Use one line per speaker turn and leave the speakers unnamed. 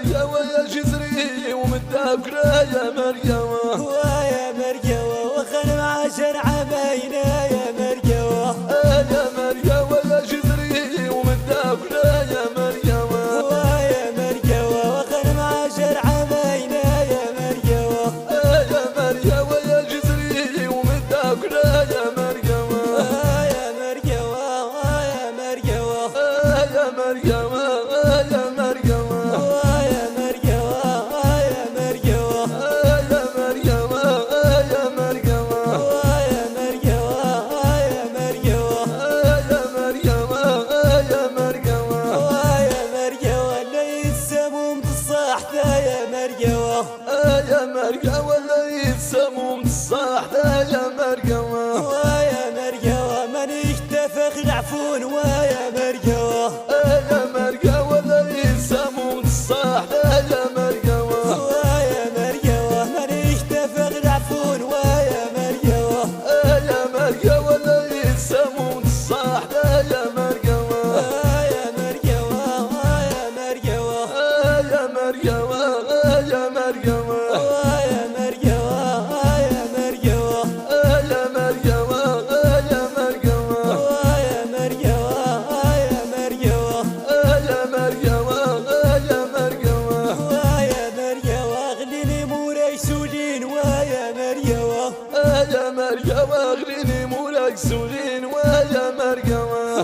مريوة يا جزري ومتاكلة يا مريوة
ويا مريوة وخل عشر عباينا يا مريوة
يا مريوة يا جزري ومتاكلة يا مريوة
ويا مريوة وخل عشر عباينا يا مريوة
يا مريوة يا جزري ومتاكلة يا مريوة
يا مريوة يا مريوة
يا مريوة يا مريوة
يا مريوة يا مريوة
يا مريوة يا مريوة
يا مريوة يا مريوة
يا مريوة يا مريوة
يا مريوة اللي يسموم تصاحته يا مريوة
يا مريوة اللي يسموم تصاحته يا مريوة
ويا مريوة من اختفى العفون ويا مريوة
يا مريوة اللي يسموم تصاحته يا مريوة
ويا مريوة من اختفى العفون ويا مريوة
يا مريوة اللي يسموم تصاحته يا مريوة
يا مريوة يا مريوة
يا مريوة يا مريوة
يا مريوة يا مريوة
يا مريوة يا مريوة
يا مريوة يا مريوة
يا مريوة يا مريوة
يا مريوة غليني موراي سولين ويا مريوة
يا مريوة غليني مولاك سولين ويا مريوة